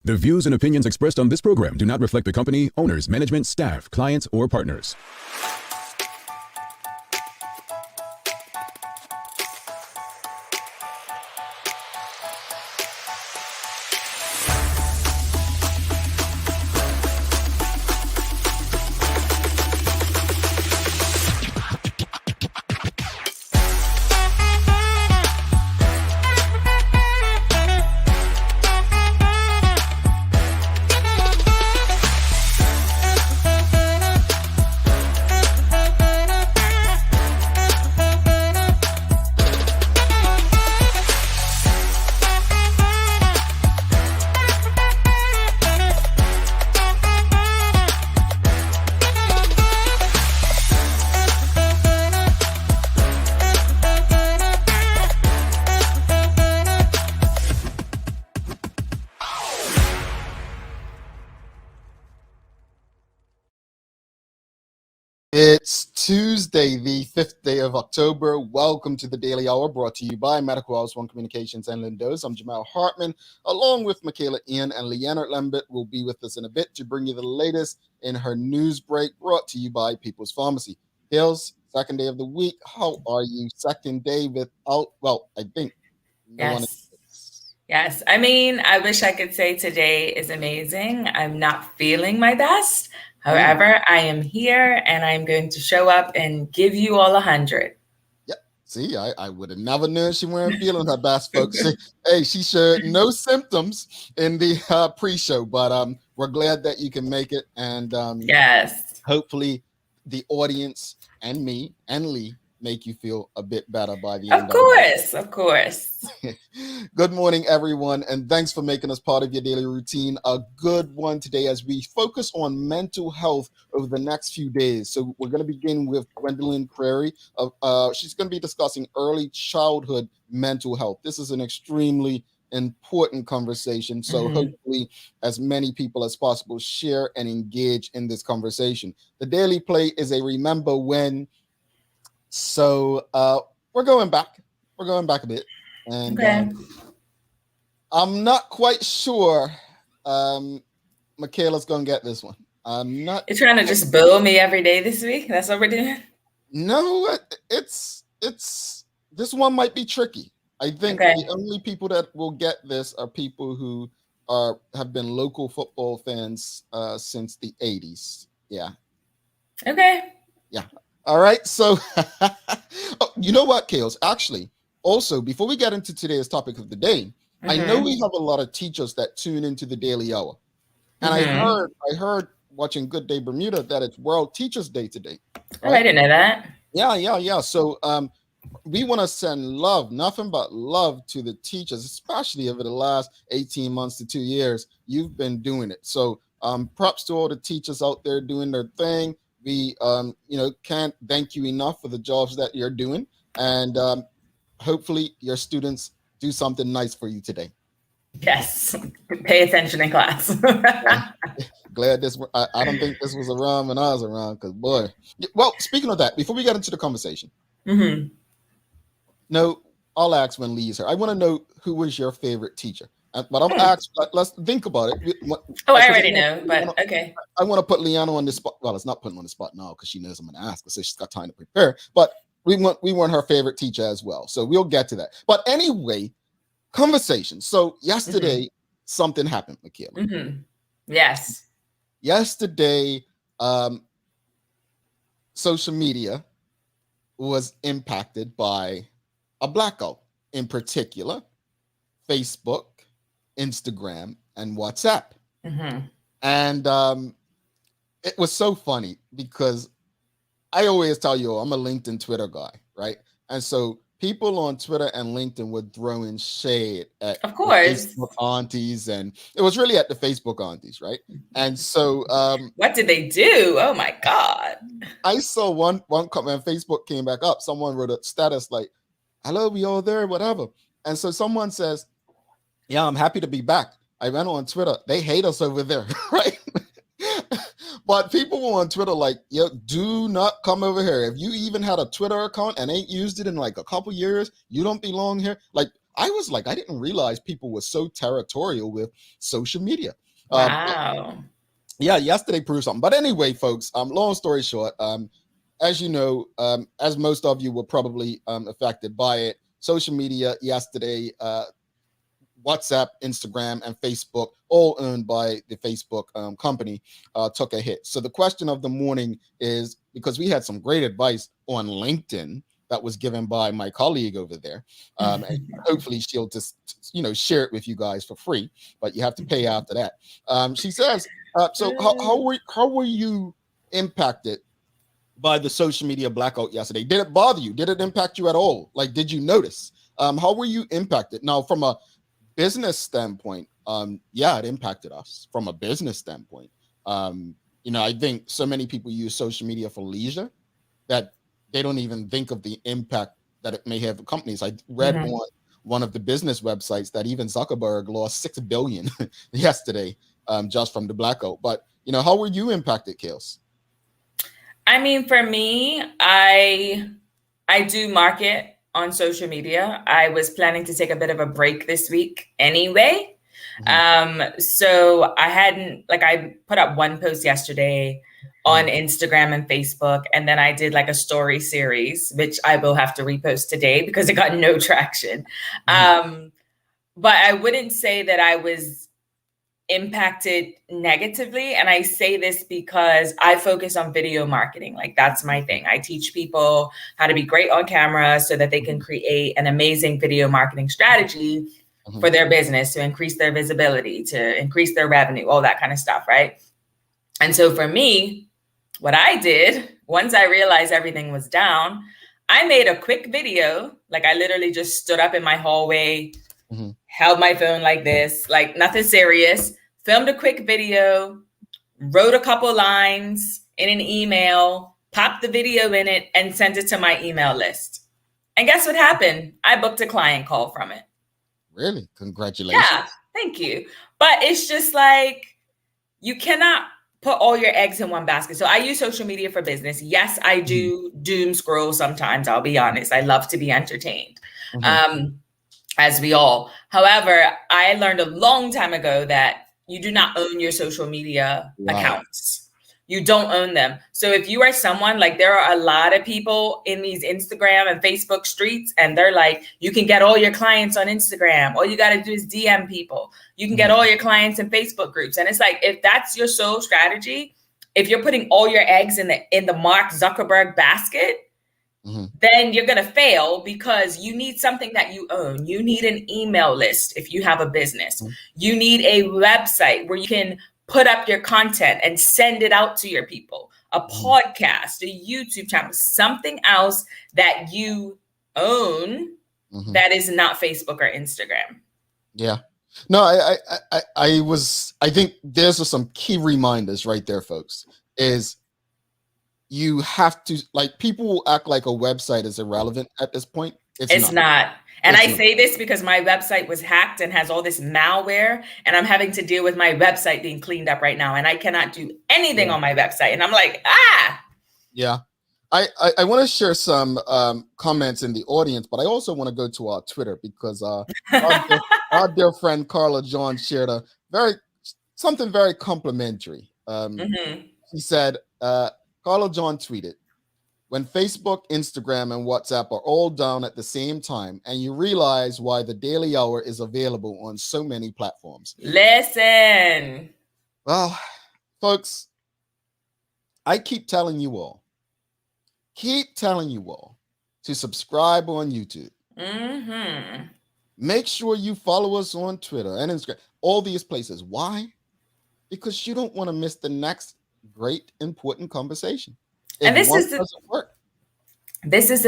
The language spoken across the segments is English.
The views and opinions expressed on this program do not reflect the company, owners, management, staff, clients, or partners. It's Tuesday, the 5th day of October. Welcome to the Daily Hour, brought to you by Medical House One Communications and Lindos. I'm Jamal Hartman, along with Michaela Ian and Leonard Lambert will be with us in a bit to bring you the latest in her news break, brought to you by People's Pharmacy. Hills, second day of the week. How are you? Second day without, well, I think no one is. Yes. I mean, I wish I could say today is amazing. I'm not feeling my best. However, I am here and I'm going to show up and give you all 100. Yep. See, I would have never known she weren't feeling her best, folks. She showed no symptoms in the pre-show, but we're glad that you can make it. And yes, hopefully the audience and me and Lee make you feel a bit better by the end. Of course. Good morning, everyone, and thanks for making us part of your daily routine. A good one today as we focus on mental health over the next few days. So we're going to begin with Gwendolyn Creary. She's going to be discussing early childhood mental health. This is an extremely important conversation. So hopefully as many people as possible share and engage in this conversation. The Daily Play is a remember when. So we're going back a bit, and I'm not quite sure Michaela's gonna get this one. I'm not. You're trying to just bill me every day this week? That's what we're doing? No, it's this one might be tricky. I think the only people that will get this are people who have been local football fans since the 80s. Yeah. Okay. Yeah. All right, so you know what, Kales? Actually, also, before we get into today's topic of the day, I know we have a lot of teachers that tune into the Daily Hour. And I heard watching Good Day Bermuda that it's World Teachers Day today. Right? Oh, I didn't know that. Yeah. So we want to send love, nothing but love to the teachers, especially over the last 18 months to 2 years. You've been doing it. So props to all the teachers out there doing their thing. We, can't thank you enough for the jobs that you're doing, and hopefully your students do something nice for you today. Yes, pay attention in class. Glad this. I don't think this was around when I was around, because boy. Well, speaking of that, before we get into the conversation, no, I'll ask when Lee's here. I want to know who was your favorite teacher. But I'll ask, let's think about it. I already know, but okay. I want to put Liana on the spot. Well, it's not putting on the spot now because she knows I'm going to ask her, so she's got time to prepare. But we want her favorite teacher as well. So we'll get to that. But anyway, conversation. So yesterday, something happened, Michaela. Yes. Yesterday, social media was impacted by a blackout, in particular, Facebook, Instagram, and WhatsApp. And it was so funny because I always tell you, I'm a LinkedIn Twitter guy, right? And so people on Twitter and LinkedIn were throwing shade at of course Facebook aunties, and it was really at the Facebook aunties, right? And so what did they do? Oh my God. I saw one comment, Facebook came back up. Someone wrote a status like, hello, we all there, whatever. And so someone says, yeah, I'm happy to be back. I went on Twitter. They hate us over there, right? But people were on Twitter like, yo, do not come over here. If you even had a Twitter account and ain't used it in like a couple years, you don't belong here. Like, I was like, I didn't realize people were so territorial with social media. Wow. Yeah, yesterday proved something. But anyway, folks, long story short, as you know, as most of you were probably affected by it, social media yesterday, WhatsApp, Instagram, and Facebook, all owned by the Facebook company, took a hit. So the question of the morning is, because we had some great advice on LinkedIn that was given by my colleague over there, and hopefully she'll just share it with you guys for free, but you have to pay after that. She says, so how were you impacted by the social media blackout yesterday? Did it bother you? Did it impact you at all? Like, did you notice? How were you impacted? Now, from a business standpoint, yeah, it impacted us from a business standpoint. I think so many people use social media for leisure that they don't even think of the impact that it may have on companies. I read on one of the business websites that even Zuckerberg lost $6 billion yesterday, just from the blackout. But how were you impacted, Kales? I mean, for me, I do market on social media. I was planning to take a bit of a break this week anyway. So I put up one post yesterday on Instagram and Facebook, and then I did like a story series, which I will have to repost today because it got no traction. But I wouldn't say that I was impacted negatively. And I say this because I focus on video marketing. Like, that's my thing. I teach people how to be great on camera so that they can create an amazing video marketing strategy for their business to increase their visibility, to increase their revenue, all that kind of stuff, right? And so for me, what I did, once I realized everything was down, I made a quick video. Like, I literally just stood up in my hallway, held my phone like this, like nothing serious, filmed a quick video, wrote a couple lines in an email, popped the video in it, and sent it to my email list. And guess what happened? I booked a client call from it. Really? Congratulations. Yeah, thank you. But it's just like, you cannot put all your eggs in one basket. So I use social media for business. Yes, I do doom scroll sometimes. I'll be honest. I love to be entertained, as we all. However, I learned a long time ago that you do not own your social media accounts. You don't own them. So if you are someone, like, there are a lot of people in these Instagram and Facebook streets, and they're like, you can get all your clients on Instagram. All you got to do is DM people. You can get all your clients in Facebook groups. And it's like, if that's your sole strategy, if you're putting all your eggs in the Mark Zuckerberg basket, then you're going to fail, because you need something that you own. You need an email list if you have a business. You need a website where you can put up your content and send it out to your people, a podcast, a YouTube channel, something else that you own that is not Facebook or Instagram. Yeah. No, I think there's some key reminders right there, folks, is you have to, like, people will act like a website is irrelevant at this point. It's not. And I say this because my website was hacked and has all this malware, and I'm having to deal with my website being cleaned up right now, and I cannot do anything on my website. And I'm like, Yeah. I want to share some comments in the audience, but I also want to go to our Twitter, because our dear friend Carla John shared something very complimentary. He said, Carla John tweeted, "When Facebook, Instagram, and WhatsApp are all down at the same time, and you realize why the Daily Hour is available on so many platforms." Listen. Well, folks, I keep telling you all to subscribe on YouTube. Make sure you follow us on Twitter and Instagram, all these places. Why? Because you don't want to miss the next great, important conversation. And this is the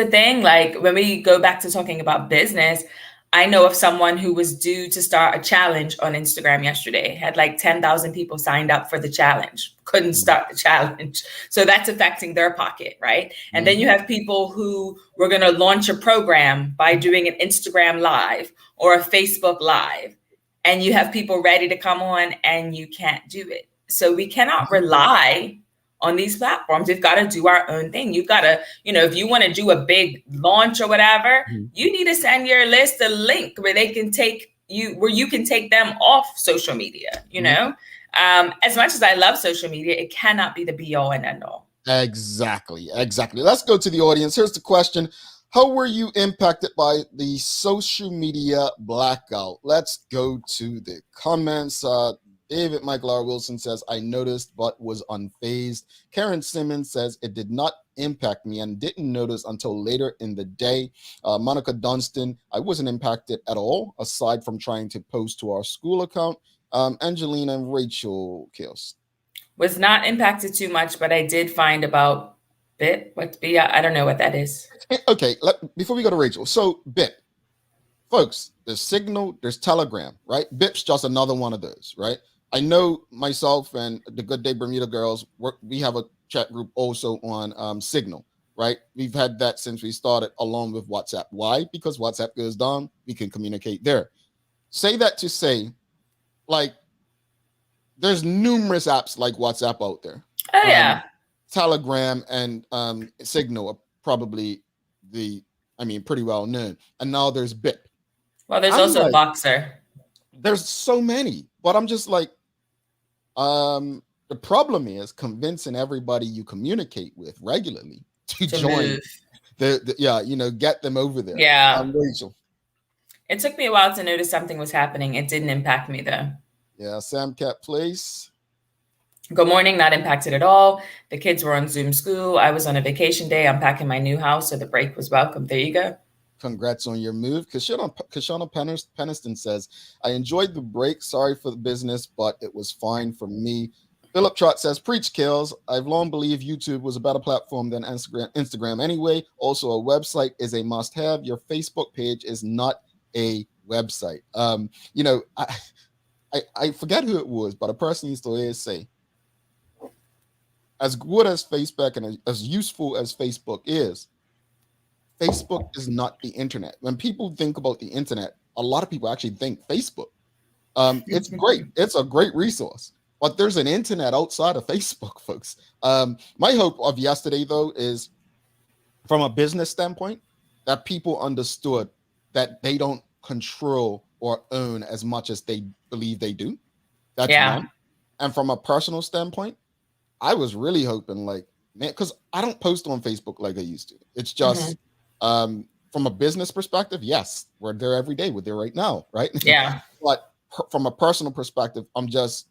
thing. Like, when we go back to talking about business, I know of someone who was due to start a challenge on Instagram yesterday, had like 10,000 people signed up for the challenge, couldn't start the challenge. So that's affecting their pocket, right? And then you have people who were going to launch a program by doing an Instagram live or a Facebook live, and you have people ready to come on and you can't do it. So we cannot rely on these platforms. We've got to do our own thing. You've got to, if you want to do a big launch or whatever, you need to send your list a link where they can you can take them off social media, as much as I love social media, it cannot be the be all and end all. Exactly. Let's go to the audience. Here's the question. How were you impacted by the social media blackout? Let's go to the comments. David Michael R. Wilson says, I noticed but was unfazed. Karen Simmons says, it did not impact me and didn't notice until later in the day. Monica Dunstan, I wasn't impacted at all, aside from trying to post to our school account. Angelina and Rachel Kills. Was not impacted too much, but I did find about BIP. I don't know what that is. Okay, before we go to Rachel, so BIP. Folks, there's Signal, there's Telegram, right? BIP's just another one of those, right? I know myself and the Good Day Bermuda girls, we have a chat group also on Signal, right? We've had that since we started along with WhatsApp. Why? Because WhatsApp goes down, we can communicate there. Say that to say, like, there's numerous apps like WhatsApp out there. Oh, yeah. Telegram and Signal are probably pretty well known. And now there's BIP. Well, there's also Boxer. There's so many, but I'm just like, the problem is convincing everybody you communicate with regularly to join get them over there. Yeah. Rachel. It took me a while to notice something was happening. It didn't impact me though. Yeah, Sam Cat Place. Good morning, not impacted at all. The kids were on Zoom school. I was on a vacation day. I'm packing my new house, so the break was welcome. There you go. Congrats on your move. Kashana Peniston says, I enjoyed the break. Sorry for the business, but it was fine for me. Philip Trott says, preach kills. I've long believed YouTube was a better platform than Instagram anyway. Also, a website is a must-have. Your Facebook page is not a website. I forget who it was, but a person used to always say, as good as Facebook and as useful as Facebook is not the internet. When people think about the internet, a lot of people actually think Facebook. It's great. It's a great resource, but there's an internet outside of Facebook, folks. My hope of yesterday, though, is from a business standpoint, that people understood that they don't control or own as much as they believe they do. That's one. And from a personal standpoint, I was really hoping, like, man, because I don't post on Facebook like I used to. It's just from a business perspective, yes, we're there every day. We're there right now, right? Yeah. But from a personal perspective, I'm just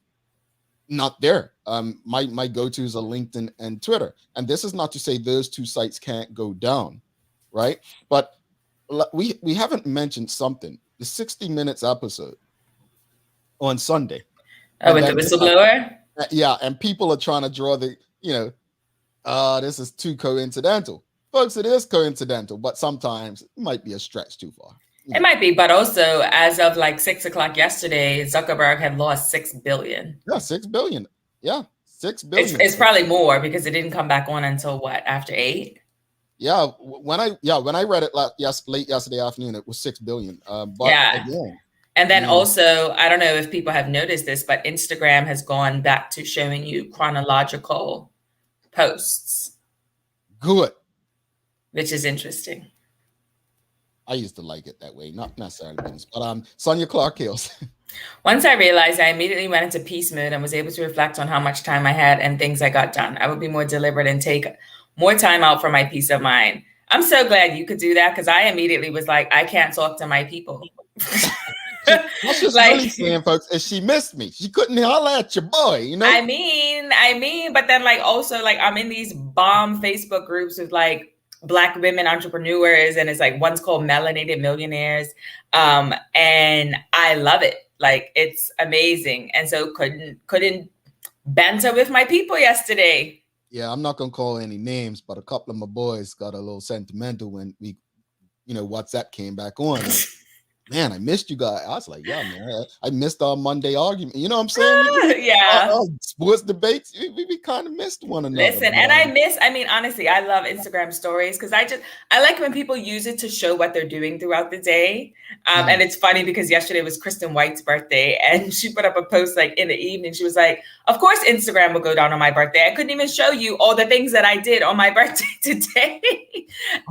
not there. My go-tos are LinkedIn and Twitter. And this is not to say those two sites can't go down, right? But we haven't mentioned something. The 60 Minutes episode on Sunday. Oh, with the whistleblower? Yeah, and people are trying to draw the, this is too coincidental. Folks, it is coincidental, but sometimes it might be a stretch too far. It might be, but also as of like 6 o'clock yesterday, Zuckerberg had lost $6 billion. Yeah, $6 billion. Yeah, $6 billion. It's probably more because it didn't come back on until what, after 8? Yeah, when I read it late yesterday afternoon, it was $6 billion. Again, and then also, I don't know if people have noticed this, but Instagram has gone back to showing you chronological posts. Good. Which is interesting. I used to like it that way, not necessarily business, but Sonia Clark Hills. Once I realized, I immediately went into peace mode and was able to reflect on how much time I had and things I got done. I would be more deliberate and take more time out for my peace of mind. I'm so glad you could do that because I immediately was like, I can't talk to my people. What's just really saying, folks, is she missed me. She couldn't holler at your boy, I mean, but then also I'm in these bomb Facebook groups with like Black women entrepreneurs, and it's like one's called Melanated Millionaires. And I love it. Like it's amazing. And so couldn't banter with my people yesterday. Yeah, I'm not gonna call any names, but a couple of my boys got a little sentimental when WhatsApp came back on. man, I missed you guys. I was like, yeah, man, I missed our Monday argument. You know what I'm saying? Yeah. Our sports debates, we kind of missed one another. Listen, and I mean, honestly, I love Instagram stories because I like when people use it to show what they're doing throughout the day. And it's funny because yesterday was Kristen White's birthday and she put up a post like in the evening. She was like, of course, Instagram will go down on my birthday. I couldn't even show you all the things that I did on my birthday today.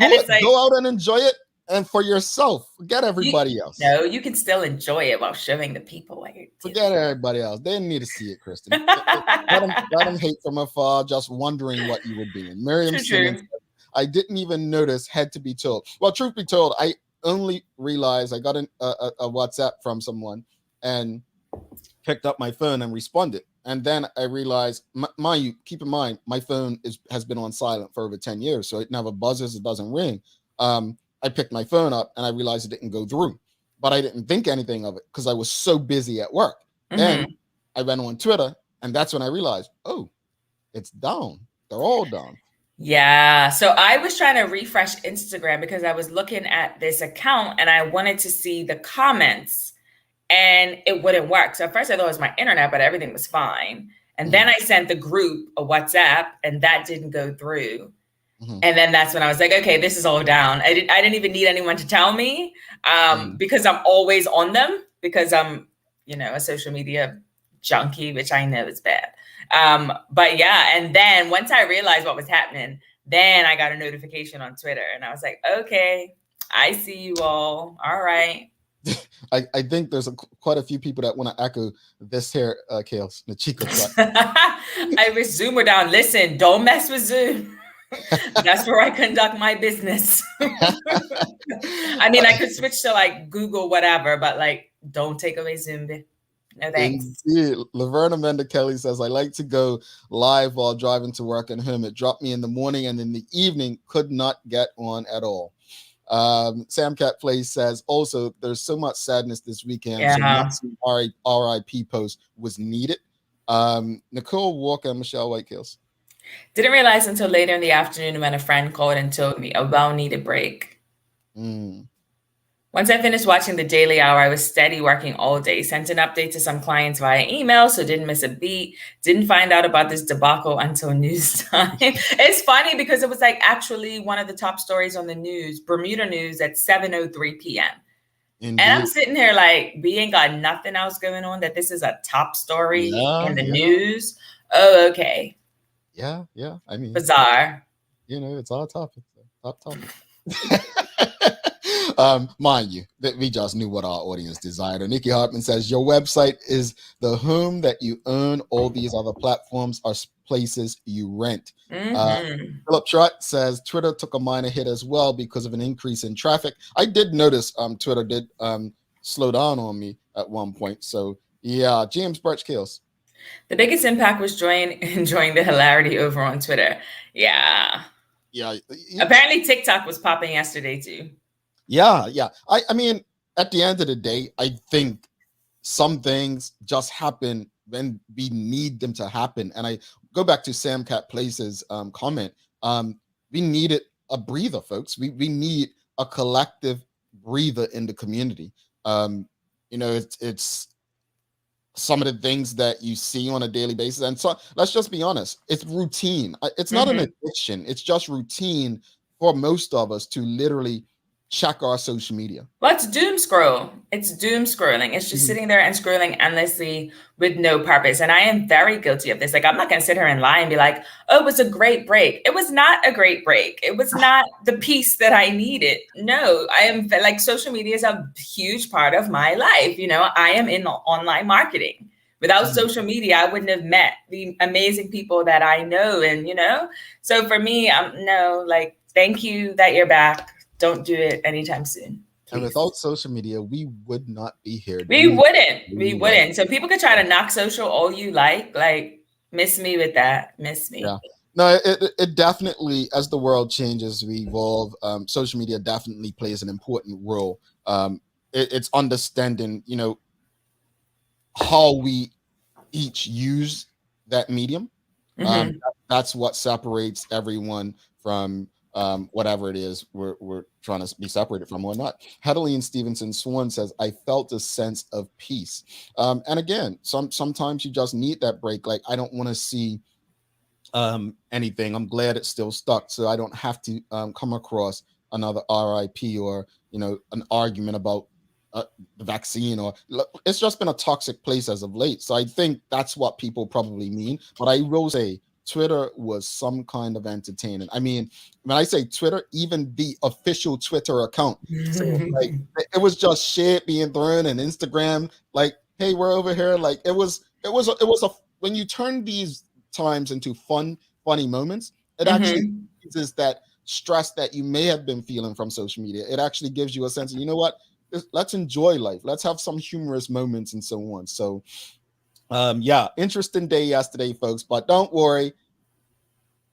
And it's like, go out and enjoy it. And for yourself, forget everybody else. No, you can still enjoy it while showing the people what you're doing. Forget everybody else. They didn't need to see it, Kristen. let them hate from afar, just wondering what you were doing. Miriam Simmons, I didn't even notice, had to be told. Well, truth be told, I only realized I got a WhatsApp from someone and picked up my phone and responded. And then I realized, mind you, keep in mind, my phone has been on silent for over 10 years, so it never buzzes, it doesn't ring. I picked my phone up and I realized it didn't go through, but I didn't think anything of it because I was so busy at work. Then I went on Twitter and that's when I realized, oh, it's down. They're all down. Yeah. So I was trying to refresh Instagram because I was looking at this account and I wanted to see the comments and it wouldn't work. So at first I thought it was my internet, but everything was fine. And then I sent the group a WhatsApp and that didn't go through. And then that's when I was like, okay, this is all down. I didn't even need anyone to tell me because I'm always on them because I'm, a social media junkie, which I know is bad. But yeah. And then once I realized what was happening, then I got a notification on Twitter and I was like, okay, I see you all. All right. I think there's quite a few people that want to echo this here, Kales, the Chico. I wish Zoom were down. Listen, don't mess with Zoom. That's where I conduct my business. I mean, I could switch to like Google, whatever, but like, don't take away Zoom. No thanks. Indeed. Laverna Menda Kelly says, I like to go live while driving to work and home. It dropped me in the morning and in the evening, could not get on at all. Sam Cat Plays says, also, there's so much sadness this weekend. Yeah. So RIP post was needed. Nicole Walker and Michelle Whitekills. Didn't realize until later in the afternoon when a friend called and told me a well-needed break. Once I finished watching the Daily Hour, I was steady working all day, sent an update to some clients via email, so didn't miss a beat. Didn't find out about this debacle until news time. It's funny because it was like actually one of the top stories on the news, Bermuda News at 7:03 p.m. Indeed. And I'm sitting here like, we ain't got nothing else going on, that this is a top story in the news. Oh, okay. Yeah. I mean, bizarre. It's our topic. Top topic. Mind you, that we just knew what our audience desired. And Nikki Hartman says, your website is the home that you own. All these other platforms are places you rent. Philip Trott says, Twitter took a minor hit as well because of an increase in traffic. I did notice Twitter did slow down on me at one point. So yeah, James Birch Kills. The biggest impact was enjoying the hilarity over on Twitter. Yeah. Apparently TikTok was popping yesterday too. Yeah. I mean, at the end of the day, I think some things just happen when we need them to happen. And I go back to Sam Cat Place's comment. We needed a breather, folks. We need a collective breather in the community. It's some of the things that you see on a daily basis. And so let's just be honest, it's routine. It's not an addiction. It's just routine for most of us to literally check our social media. Well, it's doom scroll. It's doom scrolling. It's just sitting there and scrolling endlessly with no purpose. And I am very guilty of this. Like, I'm not going to sit here and lie and be like, oh, it was a great break. It was not a great break. It was not the peace that I needed. No, I am like, social media is a huge part of my life. I am in online marketing. Without social media, I wouldn't have met the amazing people that I know. And, so for me, thank you that you're back. Don't do it anytime soon. Please. And without social media, we would not be here. We wouldn't. So people could try to knock social all you like miss me with that. Miss me. Yeah. No, it definitely, as the world changes, we evolve. Social media definitely plays an important role. It's understanding, how we each use that medium. That's what separates everyone from whatever it is we're trying to be separated from or not. Hedeline Stevenson Swan says, I felt a sense of peace. And again, sometimes you just need that break. Like, I don't want to see anything. I'm glad it's still stuck, so I don't have to come across another RIP or an argument about the vaccine, or it's just been a toxic place as of late. So I think that's what people probably mean. But I will say Twitter was some kind of entertaining. I mean, when I say Twitter, even the official Twitter account, so like it was just shit being thrown, and Instagram, like, hey, we're over here. Like it was a when you turn these times into funny moments, it actually is that stress that you may have been feeling from social media. It actually gives you a sense of, you know what, let's enjoy life, let's have some humorous moments and so on. So yeah, interesting day yesterday, folks, but don't worry,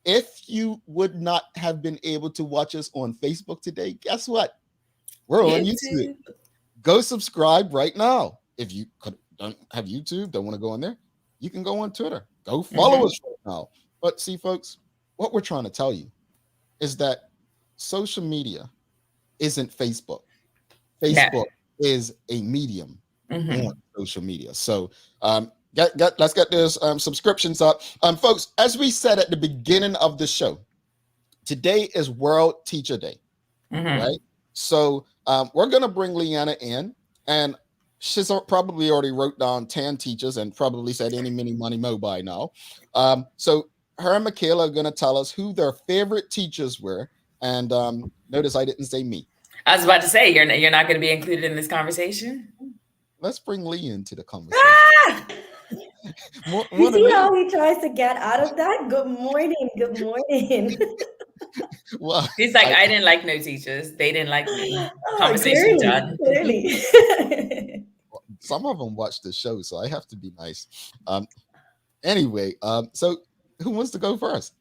if you would not have been able to watch us on Facebook today, guess what, we're on YouTube. Go subscribe right now. If you don't have YouTube, don't want to go on there, you can go on Twitter. Go follow us right now. But see, folks, what we're trying to tell you is that social media isn't Facebook. Facebook is a medium on social media. So let's get those subscriptions up. Folks, as we said at the beginning of the show, today is World Teacher Day, right? So we're going to bring Leanna in, and she's probably already wrote down 10 teachers and probably said any, mini, money, mo by now. So her and Michaela are going to tell us who their favorite teachers were. And notice I didn't say me. I was about to say, you're not going to be included in this conversation. Let's bring Lee into the conversation. You see how he tries to get out of that? Good morning. Good morning. Well, he's like, I didn't like no teachers. They didn't like me. Conversation done. Clearly. Some of them watch the show, so I have to be nice. Anyway, so who wants to go first?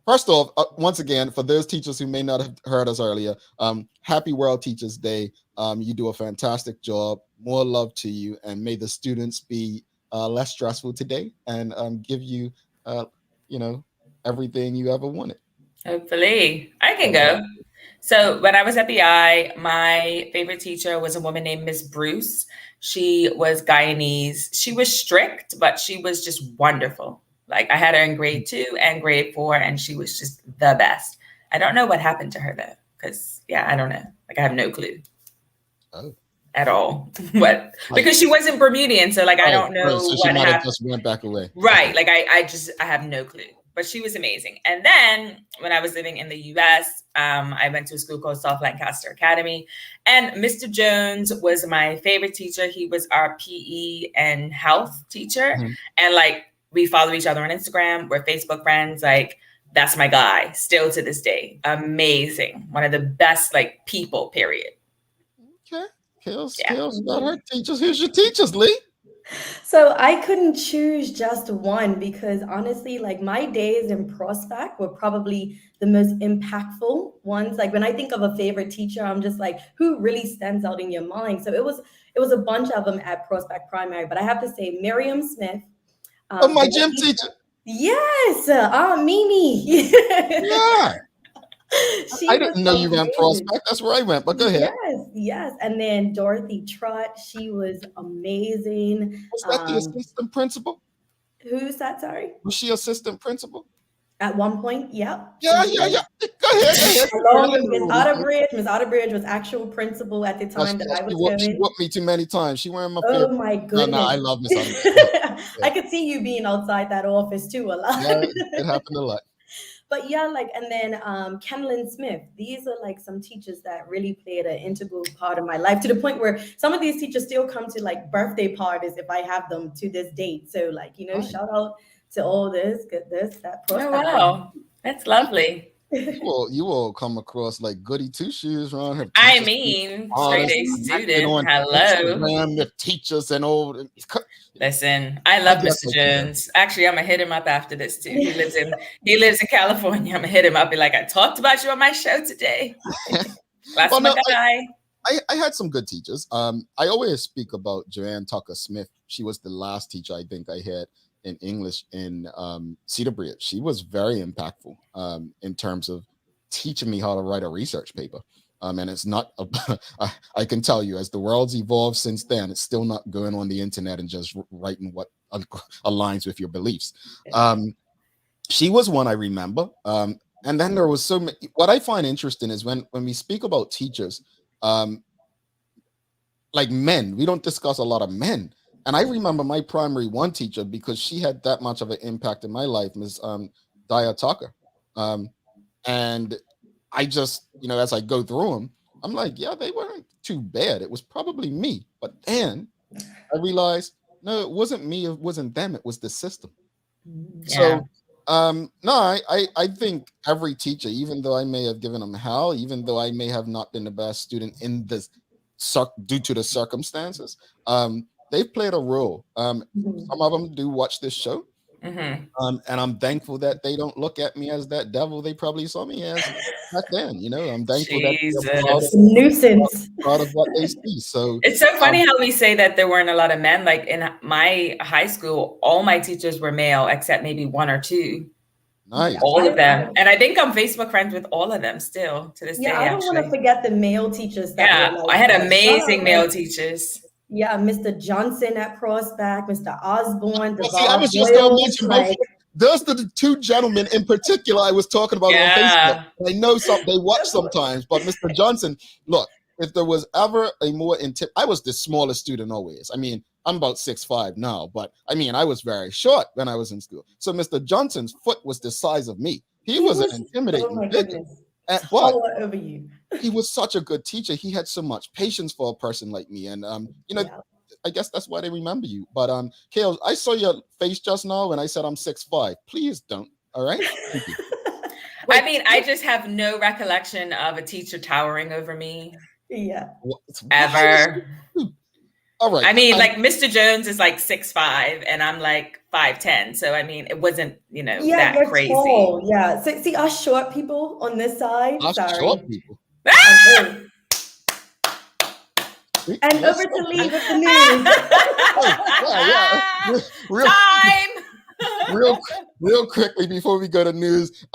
First off, once again, for those teachers who may not have heard us earlier, happy World Teachers Day. You do a fantastic job. More love to you, and may the students be less stressful today and give you, everything you ever wanted. Hopefully. I can go. So when I was at the I, my favorite teacher was a woman named Miss Bruce. She was Guyanese. She was strict, but she was just wonderful. Like, I had her in grade 2 and grade 4, and she was just the best. I don't know what happened to her though, because I don't know. Like, I have no clue. Oh. At all. What? Because she wasn't Bermudian, so like I don't know so what happened. Just went back away. Right. Like I have no clue. But she was amazing. And then when I was living in the US, I went to a school called South Lancaster Academy. And Mr. Jones was my favorite teacher. He was our PE and health teacher. And like, we follow each other on Instagram. We're Facebook friends. Like, that's my guy still to this day. Amazing. One of the best, like, people, period. Okay. Kills about her teachers. Here's your teachers, Lee. So I couldn't choose just one because honestly, like my days in Prospect were probably the most impactful ones. Like when I think of a favorite teacher, I'm just like, who really stands out in your mind? So it was a bunch of them at Prospect Primary, but I have to say Miriam Smith. My gym teacher. Yes, Mimi. Yeah. I didn't know you ran Prospect. That's where I went, but go ahead. Yes. And then Dorothy Trott, she was amazing. Was that the assistant principal? Who's that? Sorry. Was she assistant principal? At one point, yep. Yeah. Go ahead. Along with Miss Otterbridge. Miss Otterbridge was actual principal at the time that I was going. She whooped me too many times. She wearing my favorite. Oh my goodness. No, I love Miss Otterbridge. I could see you being outside that office too a lot. Yeah, it happened a lot. But yeah, like, and then Kenlyn Smith, these are like some teachers that really played an integral part of my life to the point where some of these teachers still come to like birthday parties if I have them to this date. So like, shout out to all this, that. Oh, wow. That's lovely. You all come across like goody two shoes around here. I mean, straight A student. Hello. The teachers and all. Listen, I love Mr. Jones. Actually, I'm gonna hit him up after this too. He lives in California. I'm gonna hit him up. Be like, I talked about you on my show today. Guy. I had some good teachers. I always speak about Joanne Tucker Smith. She was the last teacher I think I had in English in Cedar Bridge. She was very impactful in terms of teaching me how to write a research paper. And it's not, I can tell you, as the world's evolved since then, it's still not going on the internet and just writing what aligns with your beliefs. She was one I remember. And then there was so many. What I find interesting is when we speak about teachers, like men, we don't discuss a lot of men. And I remember my primary one teacher because she had that much of an impact in my life, Ms. Daya Tucker. And I just, as I go through them, I'm like, yeah, they weren't too bad. It was probably me. But then I realized, no, it wasn't me. It wasn't them. It was the system. Yeah. So, no, I think every teacher, even though I may have given them hell, even though I may have not been the best student in this due to the circumstances, they've played a role. Some of them do watch this show. And I'm thankful that they don't look at me as that devil they probably saw me as back then. I'm thankful Jesus. that Nuisance. proud of what they see. So it's so funny how we say that there weren't a lot of men. Like in my high school, all my teachers were male except maybe one or two. Nice. All of them. And I think I'm Facebook friends with all of them still to this day. I don't want to forget the male teachers. That I had amazing male teachers. Yeah, Mr. Johnson at Prospect, Mr. Osborne. See, I was just going to mention those are the two gentlemen in particular I was talking about on Facebook. I know they watch sometimes, but Mr. Johnson, look, if there was ever a more I was the smallest student always. I mean, I'm about 6'5" now, but I mean, I was very short when I was in school. So Mr. Johnson's foot was the size of me. He was an intimidating figure. But over you. He was such a good teacher. He had so much patience for a person like me. And, I guess that's why they remember you. But, Kale, I saw your face just now when I said I'm 6'5". Please don't. All right? Thank you. I mean, I just have no recollection of a teacher towering over me. Yeah. Ever. All right. I mean, like Mr. Jones is like 6'5" and I'm like 5'10". So I mean, it wasn't, that crazy. Tall. Yeah. So see us short people on this side. Short people. And over to Lee with the news. Real quickly before we go to news,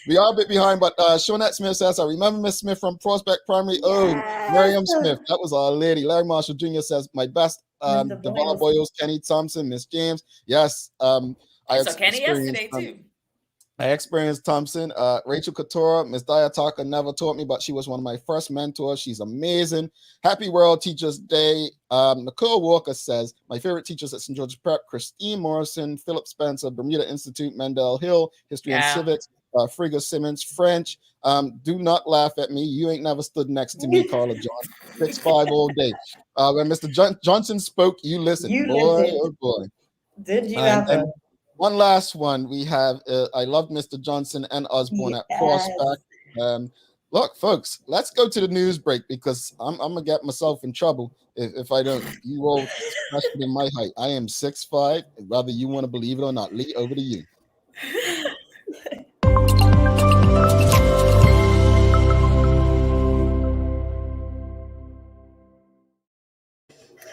we are a bit behind, but Shawnette Smith says, I remember Miss Smith from Prospect Primary. Yes. Oh, Miriam Smith, that was our lady. Larry Marshall Jr. says, my best, Devon Boyles, Kenny Thompson, Miss James. Yes. I saw Kenny yesterday too. I experienced Thompson. Rachel Couture, Miss Diataka never taught me, but she was one of my first mentors. She's amazing. Happy World Teachers Day. Nicole Walker says, my favorite teachers at St. George's Prep, Christine Morrison, Philip Spencer, Bermuda Institute, Mendel Hill, History and Civics, Frigga Simmons, French. Do not laugh at me. You ain't never stood next to me, Carla John. 6'5" all day. When Mr. Johnson spoke, you listened. Oh boy. Did you ever? One last one we have. I love Mr. Johnson and Osborne at Prospect. Look, folks, let's go to the news break because I'm gonna get myself in trouble if I don't. You all, especially in my height, I am 6'5". Whether you want to believe it or not, Lee, over to you.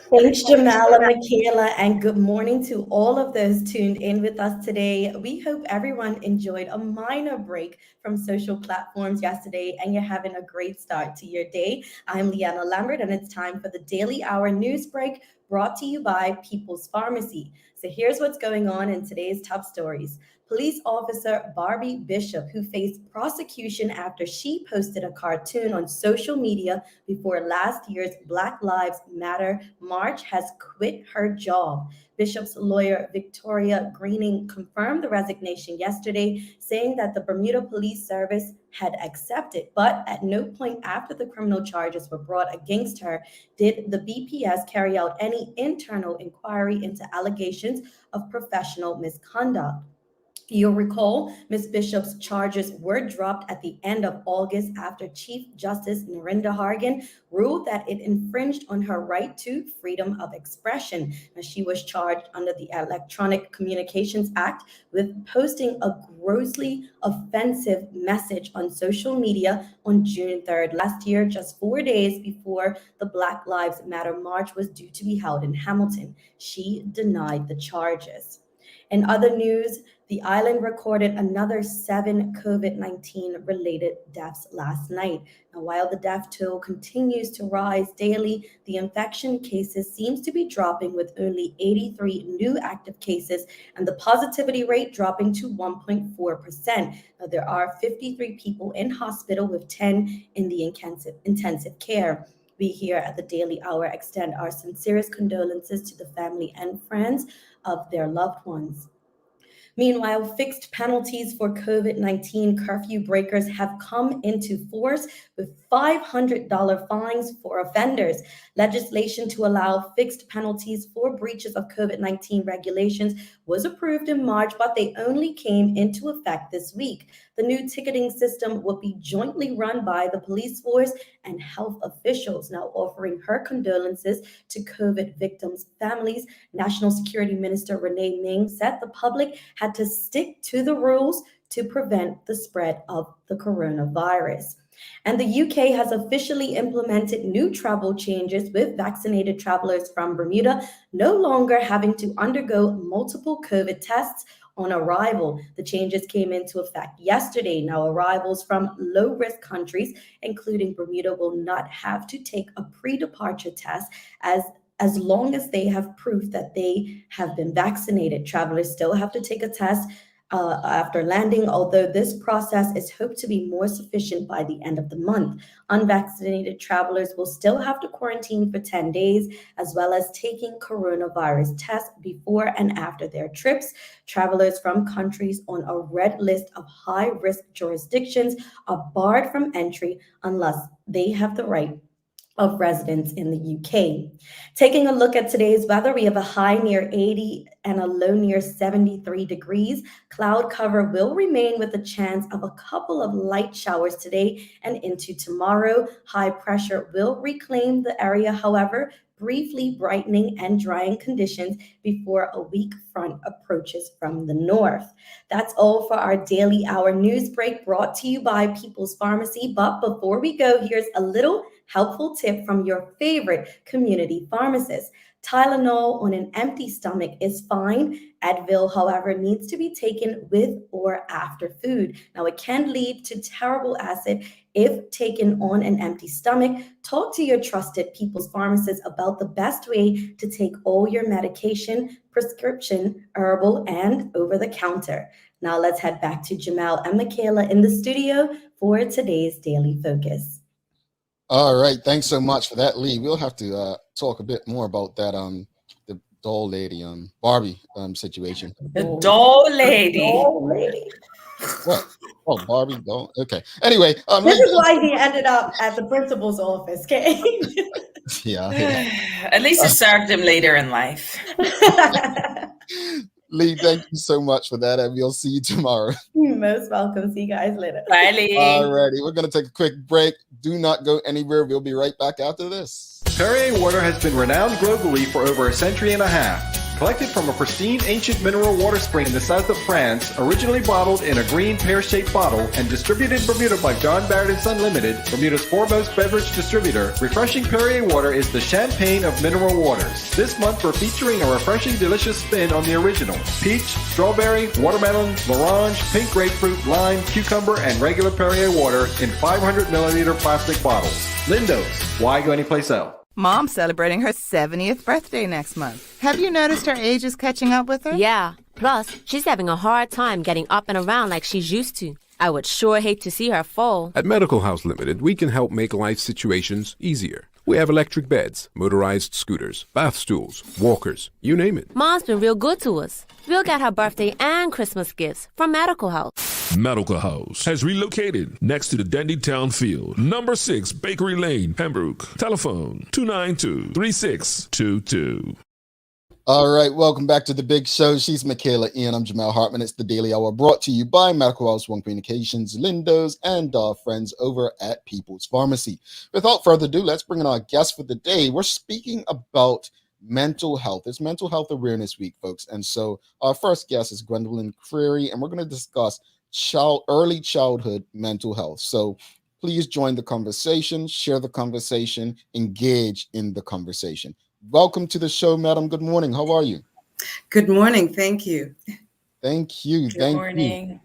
Thanks, Jamala, Michaela, and good morning to all of those tuned in with us today. We hope everyone enjoyed a minor break from social platforms yesterday and you're having a great start to your day. I'm Leanna Lambert, and it's time for the Daily Hour News Break brought to you by People's Pharmacy. So here's what's going on in today's top stories. Police officer Barbie Bishop, who faced prosecution after she posted a cartoon on social media before last year's Black Lives Matter march, has quit her job. Bishop's lawyer, Victoria Greening, confirmed the resignation yesterday, saying that the Bermuda Police Service had accepted, but at no point after the criminal charges were brought against her did the BPS carry out any internal inquiry into allegations of professional misconduct. You'll recall Ms. Bishop's charges were dropped at the end of August after Chief Justice Narinda Hargan ruled that it infringed on her right to freedom of expression. Now, she was charged under the Electronic Communications Act with posting a grossly offensive message on social media on June 3rd last year, just 4 days before the Black Lives Matter march was due to be held in Hamilton. She denied the charges. In other news, The island recorded another 7 COVID-19 related deaths last night. Now, while the death toll continues to rise daily, the infection cases seems to be dropping with only 83 new active cases and the positivity rate dropping to 1.4%. Now, there are 53 people in hospital with 10 in the intensive care. We here at the Daily Hour extend our sincerest condolences to the family and friends of their loved ones. Meanwhile, fixed penalties for COVID-19 curfew breakers have come into force with $500 fines for offenders. Legislation to allow fixed penalties for breaches of COVID-19 regulations was approved in March, but they only came into effect this week. The new ticketing system will be jointly run by the police force and health officials. Now, offering her condolences to COVID victims' families, National Security Minister Renee Ming said the public had to stick to the rules to prevent the spread of the coronavirus. And the UK has officially implemented new travel changes with vaccinated travelers from Bermuda no longer having to undergo multiple COVID tests on arrival. The changes came into effect yesterday. Now, arrivals from low-risk countries, including Bermuda, will not have to take a pre-departure test as long as they have proof that they have been vaccinated. Travelers still have to take a test after landing, although this process is hoped to be more sufficient by the end of the month. Unvaccinated travelers will still have to quarantine for 10 days, as well as taking coronavirus tests before and after their trips. Travelers from countries on a red list of high-risk jurisdictions are barred from entry unless they have the right of residents in the UK. Taking a look at today's weather, we have a high near 80 and a low near 73 degrees. Cloud cover will remain with a chance of a couple of light showers today and into tomorrow. High pressure will reclaim the area, however, briefly brightening and drying conditions before a weak front approaches from the north. That's all for our Daily Hour news break brought to you by People's Pharmacy. But before we go, here's a little helpful tip from your favorite community pharmacist. Tylenol on an empty stomach is fine. Advil, however, needs to be taken with or after food. Now, it can lead to terrible acid if taken on an empty stomach. Talk to your trusted People's Pharmacist about the best way to take all your medication, prescription, herbal, and over-the-counter. Now, let's head back to Jamal and Michaela in the studio for today's Daily Focus. All right, thanks so much for that, Lee. We'll have to talk a bit more about that the doll lady Barbie situation. The doll lady. Doll lady. What? Oh, Barbie doll. Okay. Anyway, this is why he ended up at the principal's office. Okay. Yeah. At least it served him later in life. Lee, thank you so much for that, and we'll see you tomorrow. You're most welcome. See you guys later. Bye, Lee. All righty, we're going to take a quick break. Do not go anywhere. We'll be right back after this. Perrier water has been renowned globally for over a century and a half. Collected from a pristine ancient mineral water spring in the south of France, originally bottled in a green pear-shaped bottle and distributed in Bermuda by John Barrett & Son Limited, Bermuda's foremost beverage distributor, refreshing Perrier water is the champagne of mineral waters. This month we're featuring a refreshing, delicious spin on the original. Peach, strawberry, watermelon, l'orange, pink grapefruit, lime, cucumber, and regular Perrier water in 500 milliliter plastic bottles. Lindo's. Why go anyplace else? Mom's celebrating her 70th birthday next month. Have you noticed her age is catching up with her? Yeah. Plus, she's having a hard time getting up and around like she's used to. I would sure hate to see her fall. At Medical House Limited, we can help make life situations easier. We have electric beds, motorized scooters, bath stools, walkers, you name it. Mom's been real good to us. We'll get her birthday and Christmas gifts from Medical House. Medical House has relocated next to the Dandytown Field, number 6 Bakery Lane, Pembroke. Telephone 292-3622. All right, welcome back to the big show. She's Michaela Ian. I'm Jamal Hartman. It's the Daily Hour brought to you by Medical House One Communications, Lindo's, and our friends over at People's Pharmacy. Without further ado, let's bring in our guest for the day. We're speaking about mental health. It's Mental Health Awareness Week, folks. And so our first guest is Gwendolyn Creary, and we're going to discuss early childhood mental health. So please join the conversation, share the conversation, engage in the conversation. Welcome to the show, madam. Good morning. How are you? Good morning. Thank you. Thank you. Good Thank you. morning.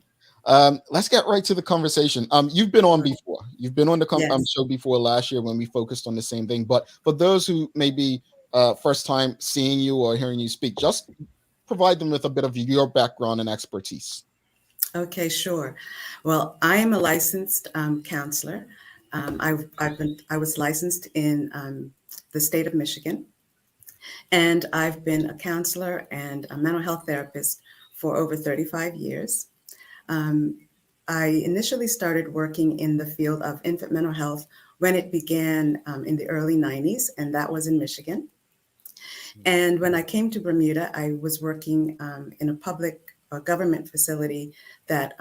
Let's get right to the conversation. You've been on before. You've been on the Yes. show before last year when we focused on the same thing. But for those who may be first time seeing you or hearing you speak, just provide them with a bit of your background and expertise. Okay, sure. Well, I am a licensed counselor. I was licensed in the state of Michigan, and I've been a counselor and a mental health therapist for over 35 years. I initially started working in the field of infant mental health when it began in the early 90s, and that was in Michigan. And when I came to Bermuda, I was working in a public government facility that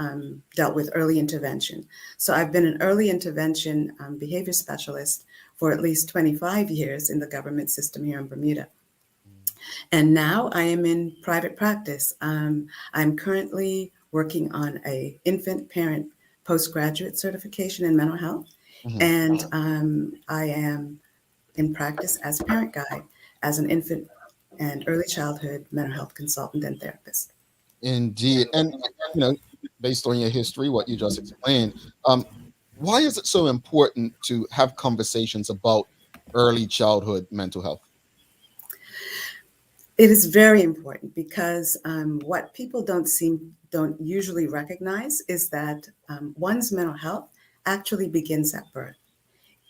dealt with early intervention. So I've been an early intervention behavior specialist for at least 25 years in the government system here in Bermuda. And now I am in private practice. I'm currently working on a infant parent postgraduate certification in mental health. And I am in practice as parent guide, as an infant and early childhood mental health consultant and therapist. Indeed. And, based on your history, what you just explained, why is it so important to have conversations about early childhood mental health? It is very important because what people don't usually recognize is that one's mental health actually begins at birth.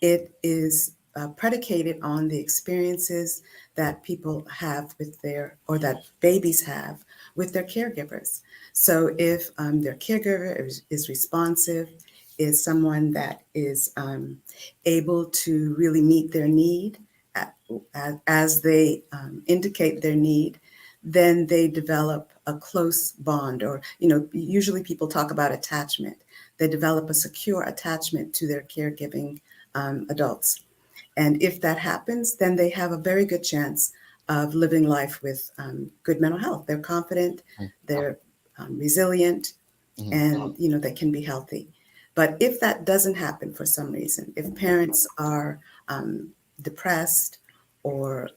It is predicated on the experiences that people have or that babies have with their caregivers. So if their caregiver is responsive, is someone that is able to really meet their need as they indicate their need, then they develop a close bond, or, usually people talk about attachment. They develop a secure attachment to their caregiving adults. And if that happens, then they have a very good chance of living life with good mental health. They're confident, they're resilient, and, they can be healthy. But if that doesn't happen for some reason, if parents are depressed or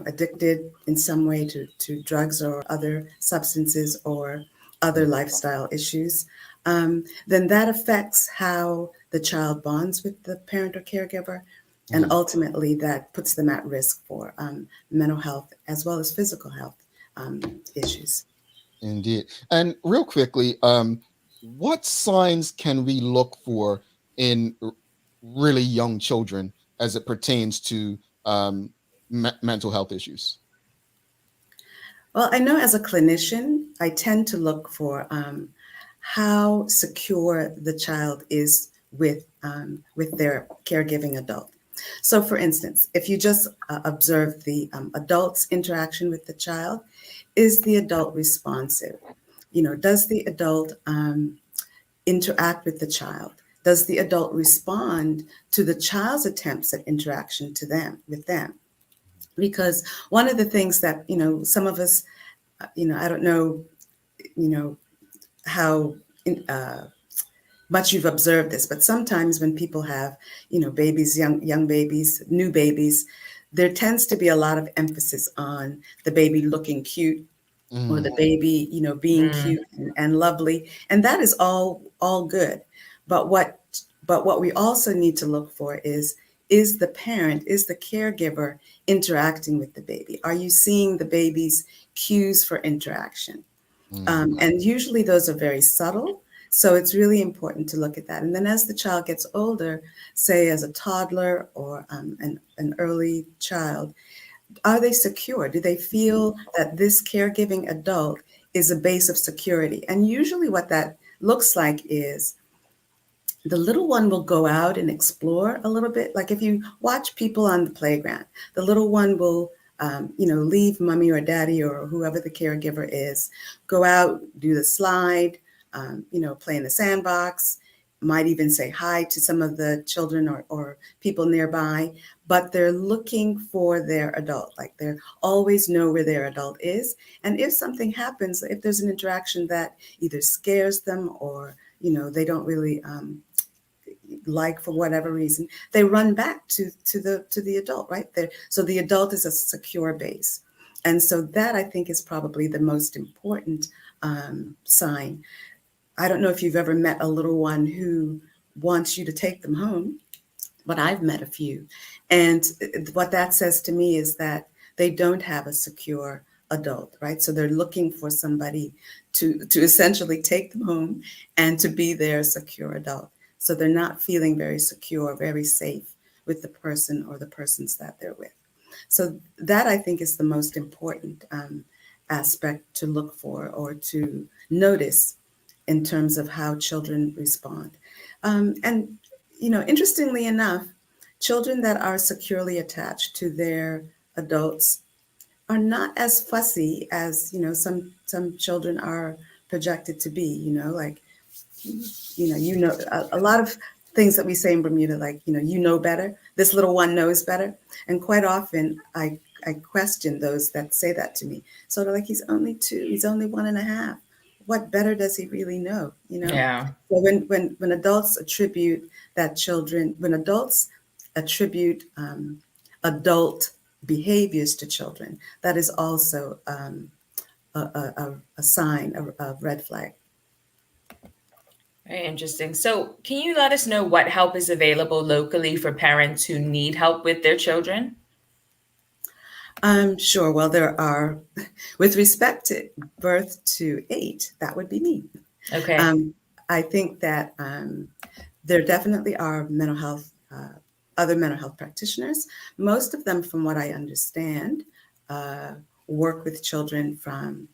addicted in some way to drugs or other substances or other lifestyle issues, then that affects how the child bonds with the parent or caregiver, and ultimately that puts them at risk for mental health as well as physical health issues. Indeed. And real quickly, what signs can we look for in really young children as it pertains to mental health issues? Well, I know as a clinician, I tend to look for how secure the child is with their caregiving adult. So, for instance, if you just observe the adult's interaction with the child, is the adult responsive? Does the adult interact with the child? Does the adult respond to the child's attempts at interaction with them? Because one of the things that, some of us, I don't know, how much you've observed this, but sometimes when people have, babies, young babies, new babies, there tends to be a lot of emphasis on the baby looking cute, or the baby, being cute and lovely. And that is all good. But what we also need to look for is the parent, is the caregiver interacting with the baby? Are you seeing the baby's cues for interaction? And usually those are very subtle. So it's really important to look at that. And then as the child gets older, say as a toddler or an early child, are they secure? Do they feel that this caregiving adult is a base of security? And usually what that looks like is the little one will go out and explore a little bit. Like if you watch people on the playground, the little one will, leave mommy or daddy or whoever the caregiver is, go out, do the slide, play in the sandbox, might even say hi to some of the children or people nearby, but they're looking for their adult. Like they always know where their adult is. And if something happens, if there's an interaction that either scares them or, they don't really like for whatever reason, they run back to the adult right there. So the adult is a secure base. And so that, I think, is probably the most important sign. I don't know if you've ever met a little one who wants you to take them home, but I've met a few. And what that says to me is that they don't have a secure adult, right? So they're looking for somebody to essentially take them home and to be their secure adult. So they're not feeling very secure, very safe with the person or the persons that they're with. So that, I think, is the most important aspect to look for or to notice in terms of how children respond. And, interestingly enough, children that are securely attached to their adults are not as fussy as, some children are projected to be, like, a lot of things that we say in Bermuda, like, you know better, this little one knows better. And quite often I question those that say that to me. So they're like, he's only 2, he's only 1.5. What better does he really know? Yeah. So when adults attribute when adults attribute adult behaviors to children, that is also a sign, a red flag. Very interesting. So can you let us know what help is available locally for parents who need help with their children? Sure. Well, there are, with respect to birth to 8, that would be me. Okay. I think that there definitely are other mental health practitioners. Most of them, from what I understand, work with children from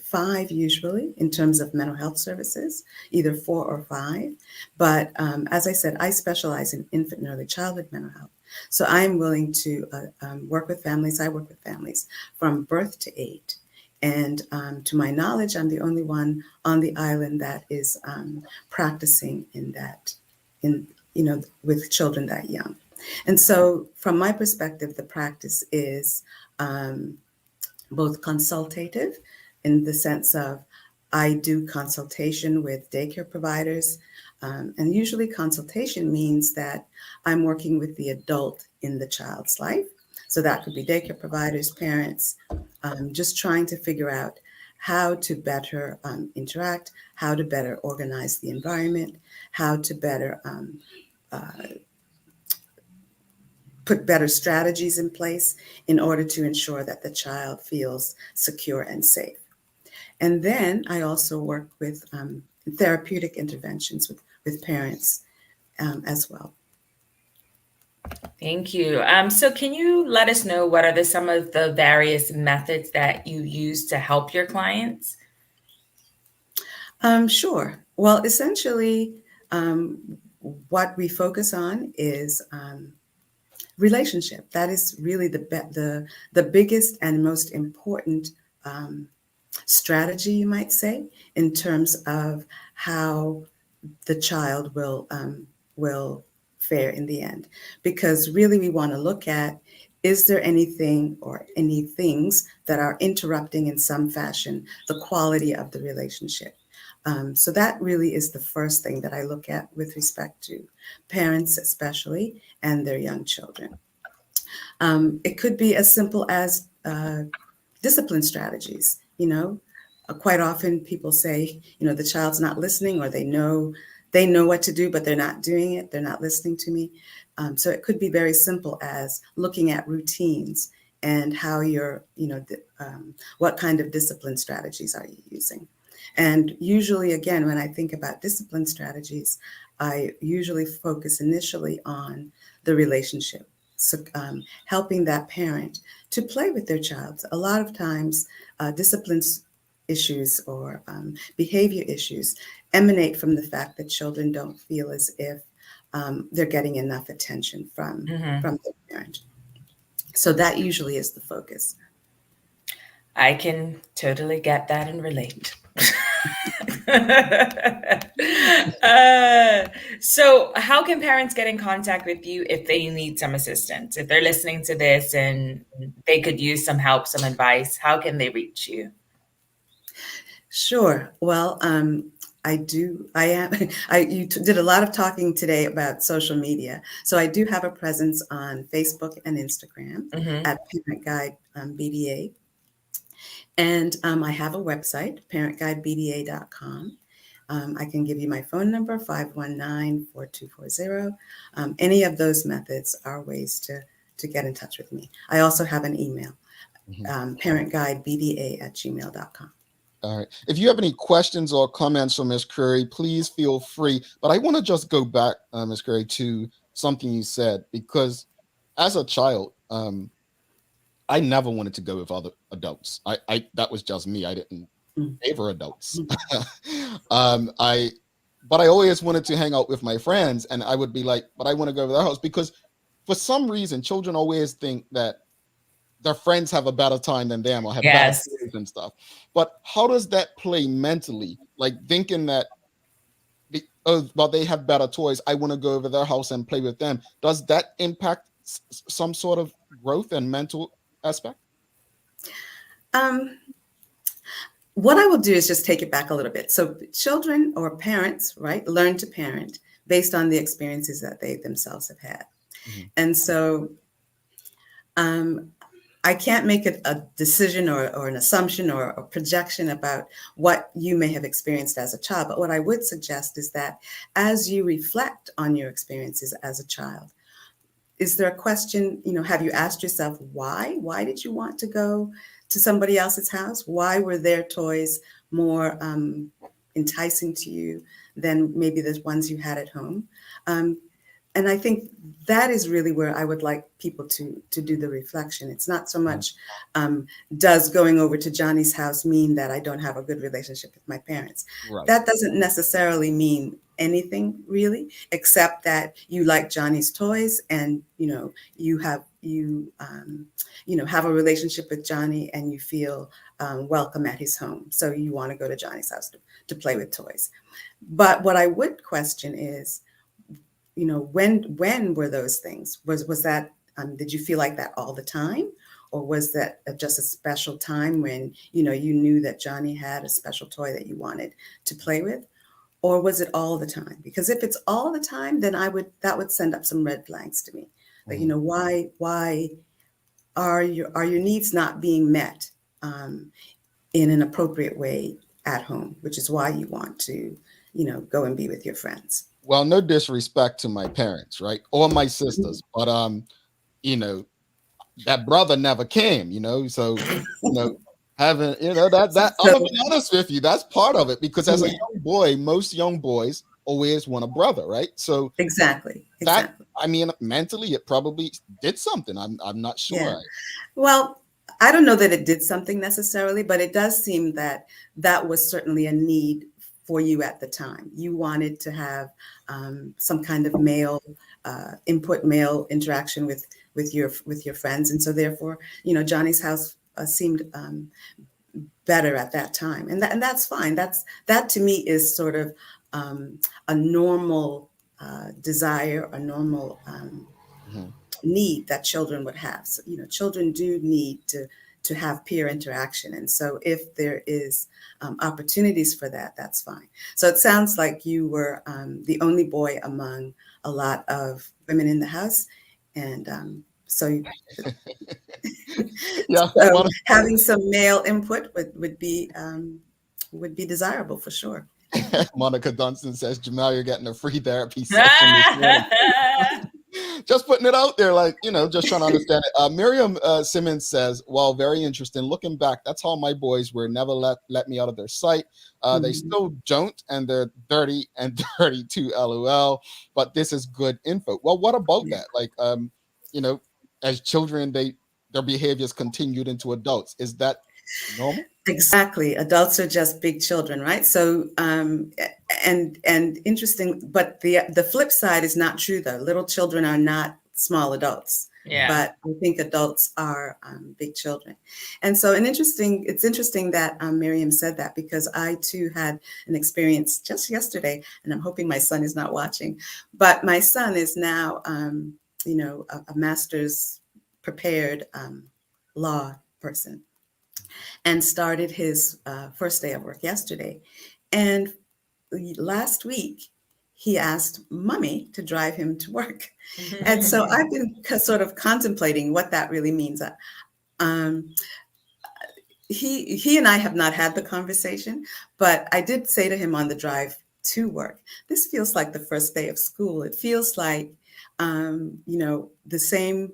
5 usually in terms of mental health services, either 4 or 5. But as I said, I specialize in infant and early childhood mental health. So I'm willing to work with families. I work with families from birth to 8. And to my knowledge, I'm the only one on the island that is practicing with children that young. And so from my perspective, the practice is both consultative, in the sense of I do consultation with daycare providers. And usually consultation means that I'm working with the adult in the child's life. So that could be daycare providers, parents, just trying to figure out how to better interact, how to better organize the environment, how to better put better strategies in place in order to ensure that the child feels secure and safe. And then I also work with therapeutic interventions with parents as well. Thank you. So can you let us know what are some of the various methods that you use to help your clients? Sure. Well, essentially, what we focus on is relationship. That is really the biggest and most important strategy, you might say, in terms of how the child will fare in the end. Because really we want to look at, is there anything or any things that are interrupting in some fashion the quality of the relationship? So that really is the first thing that I look at with respect to parents, especially, and their young children. It could be as simple as discipline strategies. Quite often people say, the child's not listening, or they know what to do, but they're not doing it. They're not listening to me. So it could be very simple as looking at routines and how what kind of discipline strategies are you using? And usually, again, when I think about discipline strategies, I usually focus initially on the relationship. So helping that parent to play with their child. A lot of times, discipline issues or behavior issues emanate from the fact that children don't feel as if they're getting enough attention from their parent. So that usually is the focus. I can totally get that and relate. So how can parents get in contact with you if they need some assistance? If they're listening to this and they could use some help, some advice, how can they reach you? Sure. Well, I do. I am. You did a lot of talking today about social media. So I do have a presence on Facebook and Instagram at Parent Guide BDA. And I have a website, parentguidebda.com. I can give you my phone number, 519-4240. Any of those methods are ways to get in touch with me. I also have an email, parentguidebda@gmail.com. All right. If you have any questions or comments for Ms. Creary, please feel free. But I want to just go back, Ms. Creary, to something you said, because as a child, I never wanted to go with other adults. I that was just me. I didn't favor adults. But I always wanted to hang out with my friends, and I would be like, but I want to go to their house, because for some reason, children always think that their friends have a better time than them or have better toys and stuff. But how does that play mentally? Like thinking that, they have better toys, I want to go over their house and play with them. Does that impact some sort of growth and mental aspect? What I will do is just take it back a little bit. So children or parents, right, learn to parent based on the experiences that they themselves have had. And so I can't make a decision or an assumption or a projection about what you may have experienced as a child. But what I would suggest is that as you reflect on your experiences as a child, is there a question, have you asked yourself why? Why did you want to go to somebody else's house? Why were their toys more enticing to you than maybe the ones you had at home? And I think that is really where I would like people to do the reflection. It's not so much, does going over to Johnny's house mean that I don't have a good relationship with my parents? Right. That doesn't necessarily mean anything really, except that you like Johnny's toys and, you have a relationship with Johnny and you feel welcome at his home. So you want to go to Johnny's house to play with toys. But what I would question is, when were those things? Was that, did you feel like that all the time? Or was that just a special time when, you knew that Johnny had a special toy that you wanted to play with? Or was it all the time? Because if it's all the time, then that would send up some red flags to me. Like, why are your needs not being met in an appropriate way at home, which is why you want to, go and be with your friends. Well, no disrespect to my parents, right? Or my sisters, but that brother never came, so having, that I'm gonna be honest with you, that's part of it, because as a young boy, most young boys always want a brother, right? So exactly. That, I mean, mentally it probably did something. I'm not sure. Yeah. Well, I don't know that it did something necessarily, but it does seem that was certainly a need for you at the time. You wanted to have some kind of male interaction with your friends, and so therefore, Johnny's house seemed better at that time, and that's fine. That to me is sort of a normal desire, a normal need that children would have. So, children do need to have peer interaction. And so if there is opportunities for that, that's fine. So it sounds like you were the only boy among a lot of women in the house. And so having some male input would be desirable for sure. Monica Dunstan says, Jamal, you're getting a free therapy session this morning. Just putting it out there, just trying to understand it. Miriam Simmons says, well, very interesting. Looking back, that's how my boys were, never let me out of their sight. They still don't, and they're 30 and 32, LOL. But this is good info. Well, what about that? As children, their behaviors continued into adults. Is that normal? Exactly. Adults are just big children, right? So, and interesting, but the flip side is not true though. Little children are not small adults. Yeah. But I think adults are big children. And so it's interesting that Miriam said that, because I too had an experience just yesterday, and I'm hoping my son is not watching, but my son is now, a master's prepared law person, and started his first day of work yesterday. And last week, he asked mommy to drive him to work. And so I've been sort of contemplating what that really means. He and I have not had the conversation, but I did say to him on the drive to work, this feels like the first day of school. It feels like, the same,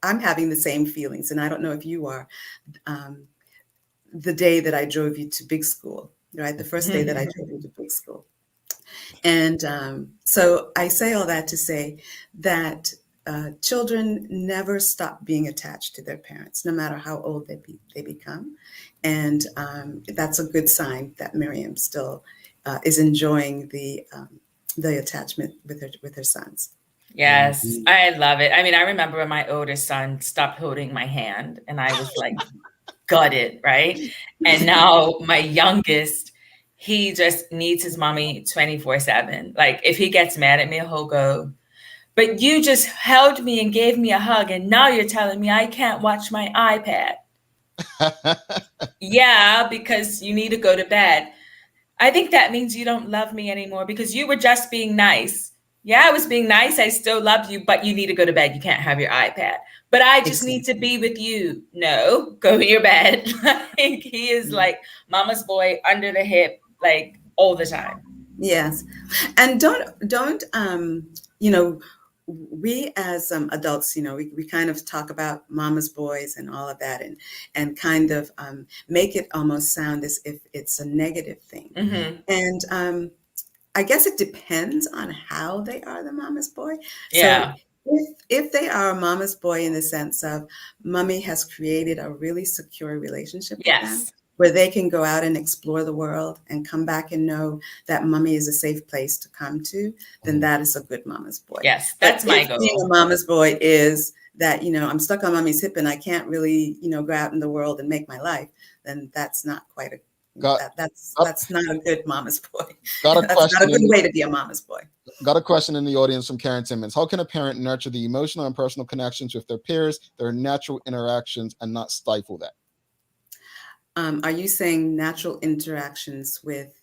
I'm having the same feelings, and I don't know if you are, the day that I drove you to big school, right? The first day that I drove you to big school. And so I say all that to say that children never stop being attached to their parents, no matter how old they become. And that's a good sign that Miriam still is enjoying the attachment with her sons. Yes, I love it. I mean, I remember when my oldest son stopped holding my hand and I was like gutted, right? And now my youngest, he just needs his mommy 24/7. Like if he gets mad at me, he'll go, but you just held me and gave me a hug, and now you're telling me I can't watch my iPad. Yeah, because you need to go to bed. I think that means you don't love me anymore because you were just being nice. Yeah, I was being nice. I still love you, but you need to go to bed. You can't have your iPad. But I just need to be with you. No, go to your bed. Like he is like mama's boy under the hip, like all the time. Yes. And don't we as adults, we kind of talk about mama's boys and all of that and kind of make it almost sound as if it's a negative thing. And I guess it depends on how they are the mama's boy. Yeah. So if they are a mama's boy in the sense of mommy has created a really secure relationship with them, where they can go out and explore the world and come back and know that mommy is a safe place to come to, then that is a good mama's boy. Yes, that's my goal. Being a mama's boy is that, I'm stuck on mommy's hip and I can't really, go out in the world and make my life, then that's not quite that's not a good mama's boy. That's not a good way to be a mama's boy. Got a question in the audience from Karen Timmons. How can a parent nurture the emotional and personal connections with their peers, their natural interactions, and not stifle that? Are you saying natural interactions with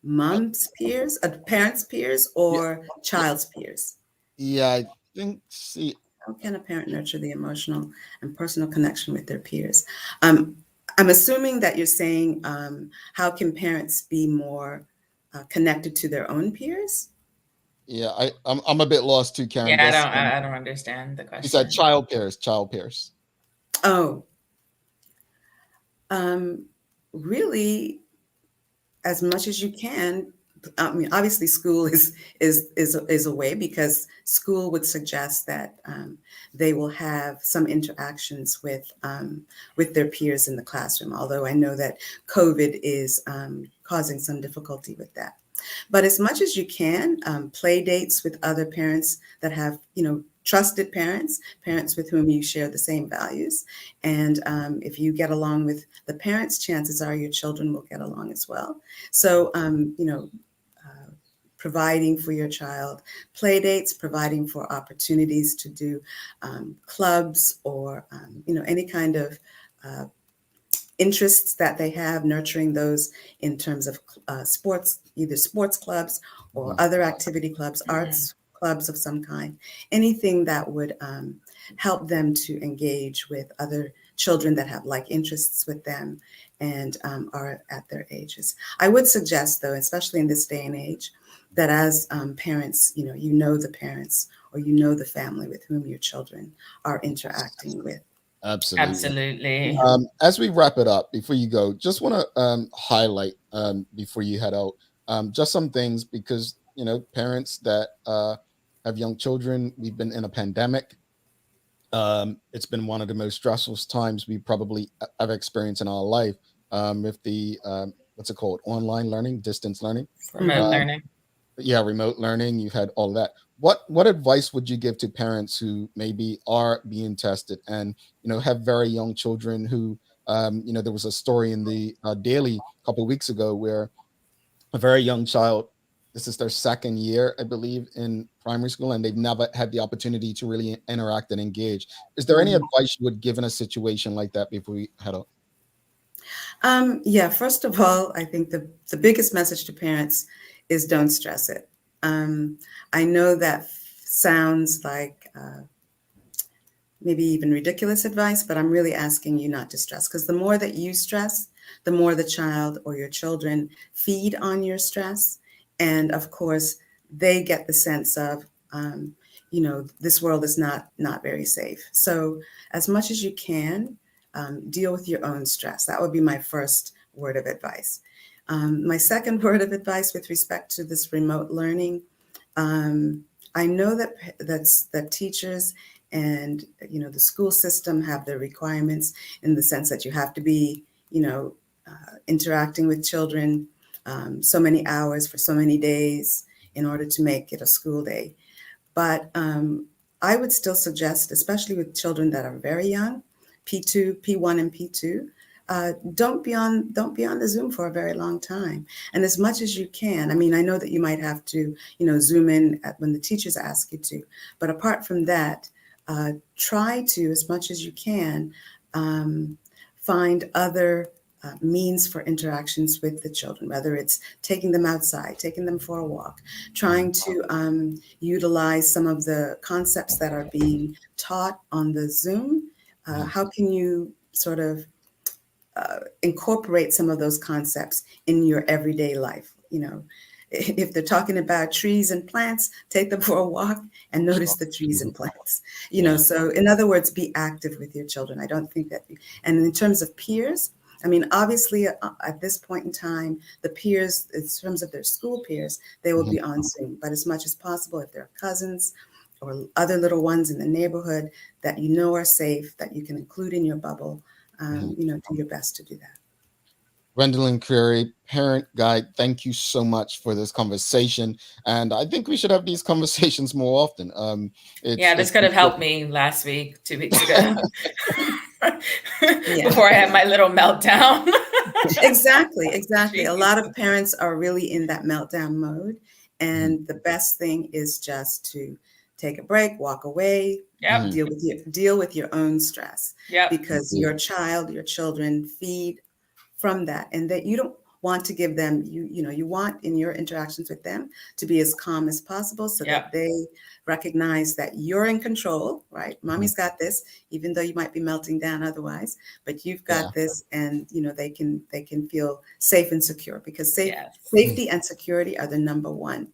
mom's peers, parents' peers, or child's peers? Yeah, I think, how can a parent nurture the emotional and personal connection with their peers? I'm assuming that you're saying, how can parents be more connected to their own peers? Yeah, I'm a bit lost too, Karen. Yeah, I don't understand the question. You said child pairs. Oh, really, as much as you can. I mean, obviously, school is a way, because school would suggest that they will have some interactions with their peers in the classroom. Although I know that COVID is causing some difficulty with that. But as much as you can, play dates with other parents that have, trusted parents with whom you share the same values. And if you get along with the parents, chances are your children will get along as well. So, providing for your child play dates, providing for opportunities to do clubs or, any kind of interests that they have, nurturing those in terms of sports, either sports clubs or other activity clubs, arts clubs of some kind, anything that would help them to engage with other children that have like interests with them and are at their ages. I would suggest, though, especially in this day and age, that as parents, the parents or the family with whom your children are interacting with. Absolutely. As we wrap it up, before you go, just want to highlight before you head out, just some things, because parents that have young children, we've been in a pandemic. It's been one of the most stressful times we probably ever experienced in our life, with the what's it called, online learning, distance learning, remote learning. Yeah, remote learning. You've had all that. What advice would you give to parents who maybe are being tested and have very young children who there was a story in the Daily a couple of weeks ago where a very young child, this is their second year, I believe, in primary school, and they've never had the opportunity to really interact and engage. Is there any advice you would give in a situation like that before we head out? Yeah, first of all, I think the biggest message to parents is don't stress it. I know that sounds like maybe even ridiculous advice, but I'm really asking you not to stress, because the more that you stress, the more the child or your children feed on your stress. And of course, they get the sense of, this world is not very safe. So as much as you can, deal with your own stress. That would be my first word of advice. My second word of advice with respect to this remote learning, I know that teachers and the school system have their requirements in the sense that you have to be interacting with children so many hours for so many days in order to make it a school day. But I would still suggest, especially with children that are very young, P2, P1, and P2, don't be on the Zoom for a very long time. And as much as you can, I mean, I know that you might have to, Zoom in when the teachers ask you to, but apart from that, try to, as much as you can, find other means for interactions with the children, whether it's taking them outside, taking them for a walk, trying to utilize some of the concepts that are being taught on the Zoom. How can you sort of incorporate some of those concepts in your everyday life? If they're talking about trees and plants, take them for a walk and notice the trees and plants. So in other words, be active with your children. I don't think that, and in terms of peers, I mean, obviously at this point in time, the peers, in terms of their school peers, they will be on Zoom. But as much as possible, if they're cousins or other little ones in the neighborhood that are safe, that you can include in your bubble, do your best to do that. Gwendolyn Creary, parent guide, thank you so much for this conversation. And I think we should have these conversations more often. This could have helped me last week, 2 weeks ago, before I had my little meltdown. Exactly. A lot of parents are really in that meltdown mode. And the best thing is just to take a break, walk away, deal with your own stress, because your children feed from that, and that you don't want to give them, you want in your interactions with them to be as calm as possible so that they recognize that you're in control, right? Mommy's got this, even though you might be melting down otherwise, but you've got this, and they can feel safe and secure, because safety and security are the number one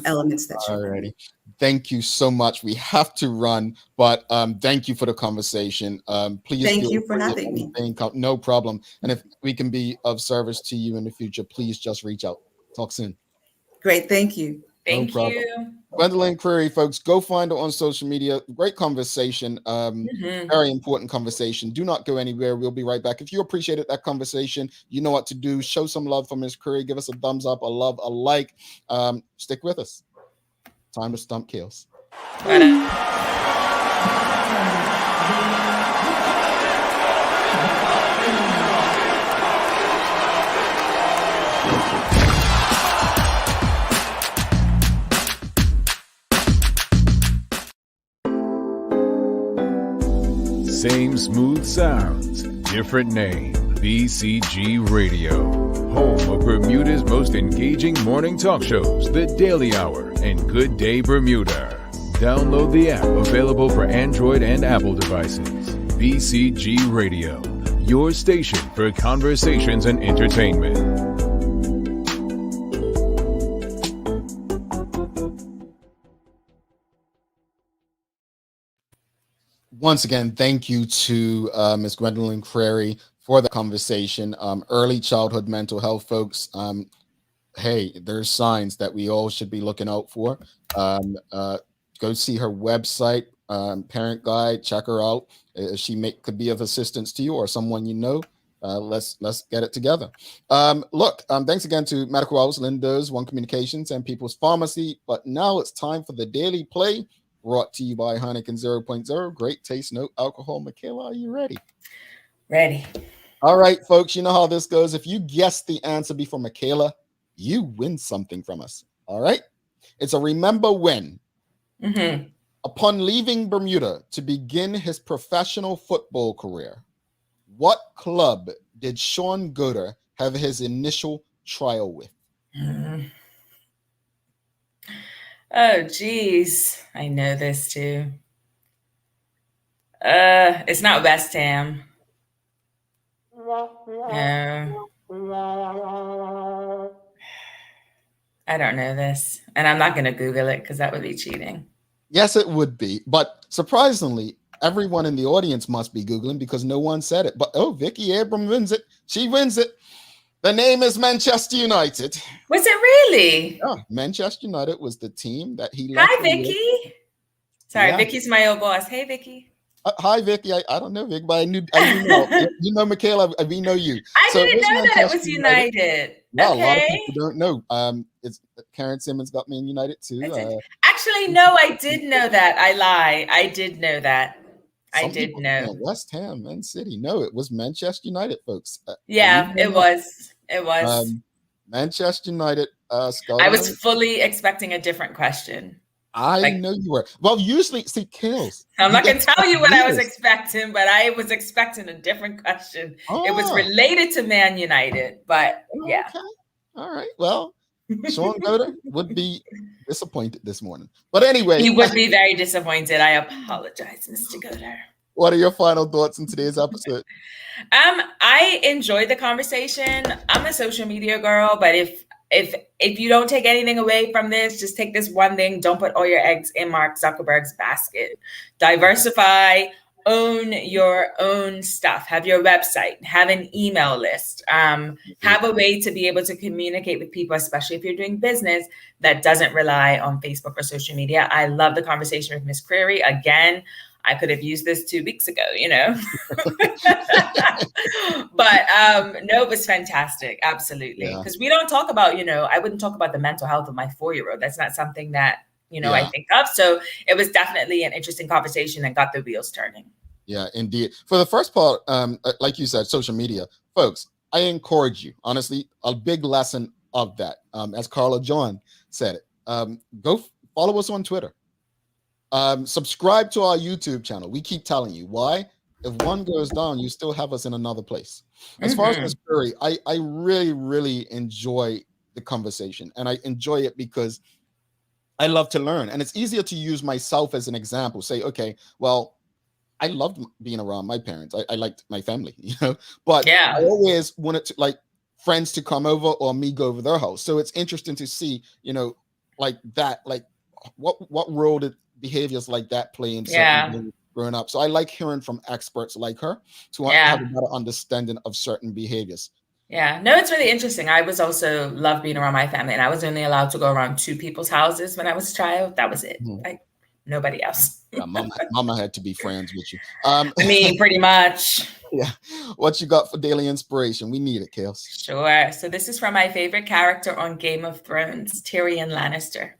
elements that you already. Thank you so much. We have to run, but thank you for the conversation. Please. Thank you for having me. No problem. And if we can be of service to you in the future, please just reach out. Talk soon. Great. Thank you. Thank you. Gwendolyn Creary, folks, go find her on social media. Great conversation. Very important conversation. Do not go anywhere. We'll be right back. If you appreciated that conversation, you know what to do. Show some love for Ms. Creary. Give us a thumbs up, a love, a like. Stick with us. Time to stump kills. Same smooth sounds, different name. BCG Radio, home of Bermuda's most engaging morning talk shows, The Daily Hour and Good Day Bermuda. Download the app, available for Android and Apple devices. BCG Radio, your station for conversations and entertainment. Once again, thank you to Ms. Gwendolyn Creary for the conversation. Early childhood mental health, folks. Hey, there's signs that we all should be looking out for. Go see her website, Parent Guide. Check her out. She could be of assistance to you or someone you know. Let's get it together. Thanks again to Medical House, Linda's, One Communications, and People's Pharmacy. But now it's time for the Daily Play, brought to you by Heineken 0.0. Great taste, no alcohol. Michaela, are you ready? Ready. All right, folks, you know how this goes. If you guess the answer before Michaela, you win something from us. All right? It's a remember when. Upon leaving Bermuda to begin his professional football career, What club did Sean Goder have his initial trial with? Oh, geez. I know this too. It's not West Ham. No. I don't know this. And I'm not going to Google it because that would be cheating. Yes, it would be. But surprisingly, everyone in the audience must be Googling because no one said it. But Vicky Abram wins it. She wins it. The name is Manchester United. Was it really? Oh, Manchester United was the team that he left. Hi, Vicky. Sorry, Yeah. Vicky's my old boss. Hey, Vicky. Hi, Vicky. I don't know, Vicky, but I do know. You know, Michaela, we know you. I didn't know that it was United. Well, okay. a lot of people don't know. It's Karen Simmons got Me United too. Actually, no, I did know that. I lie. I did know that. I did know. West Ham, Man City. No, it was Manchester United, folks. Yeah, it was. It was. Manchester United. I was fully expecting a different question. I know you were. Well, usually, see, Kills. I'm not going to tell you what I was expecting, but I was expecting a different question. It was related to Man United, but yeah. Okay. All right. Well, Sean Goder would be disappointed this morning. But anyway. He would be very disappointed. I apologize, Mr. Goder. What are your final thoughts in today's episode? I enjoyed the conversation. I'm a social media girl, but if you don't take anything away from this, just take this one thing. Don't put all your eggs in Mark Zuckerberg's basket. Diversify, own your own stuff, have your website, have an email list, have a way to be able to communicate with people, especially if you're doing business that doesn't rely on Facebook or social media. I love the conversation with Miss Creary. Again, I could have used this 2 weeks ago, but no, it was fantastic. Absolutely. Because we don't talk about, I wouldn't talk about the mental health of my 4-year-old. That's not something that, I think of. So it was definitely an interesting conversation and got the wheels turning. Yeah, indeed. For the first part, like you said, social media, folks, I encourage you, honestly, a big lesson of that. As Carla John said it, go follow us on Twitter. Subscribe to our YouTube channel. We keep telling you why. If one goes down, you still have us in another place. As far as Ms. Curry, I really, really enjoy the conversation, and I enjoy it because I love to learn, and it's easier to use myself as an example. Say, okay, well, I loved being around my parents. I liked my family, but I always wanted to like friends to come over or me go over their house. So it's interesting to see, like that, like what role did behaviors like that play in certain growing up. So I like hearing from experts like her to have a better understanding of certain behaviors. Yeah, no, it's really interesting. I was also loved being around my family, and I was only allowed to go around 2 people's houses when I was a child. That was it. Like nobody else. Yeah, mama had to be friends with you. I mean, pretty much. Yeah. What you got for daily inspiration? We need it, Kels. Sure. So this is from my favorite character on Game of Thrones, Tyrion Lannister.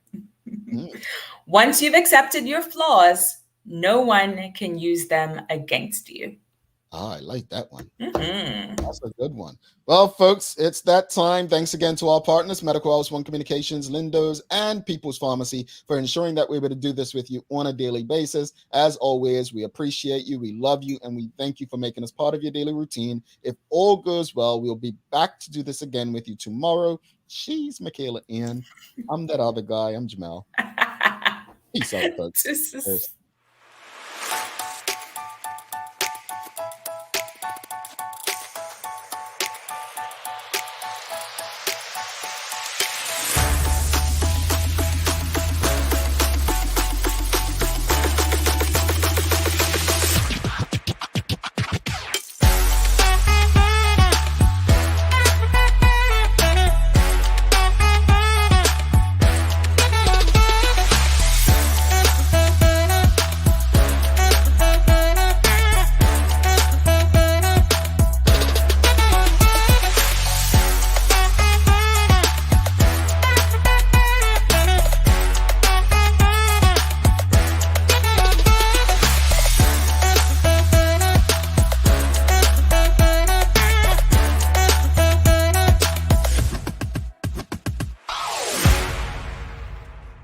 Once you've accepted your flaws, no one can use them against you. Oh, I like that one. That's a good one. Well, folks, it's that time. Thanks again to our partners, Medical House One Communications, Lindo's, and People's Pharmacy for ensuring that we're able to do this with you on a daily basis. As always, we appreciate you, we love you, and we thank you for making us part of your daily routine. If all goes well, we'll be back to do this again with you tomorrow. She's Michaela Ian. I'm that other guy. I'm Jamel. Peace out, folks.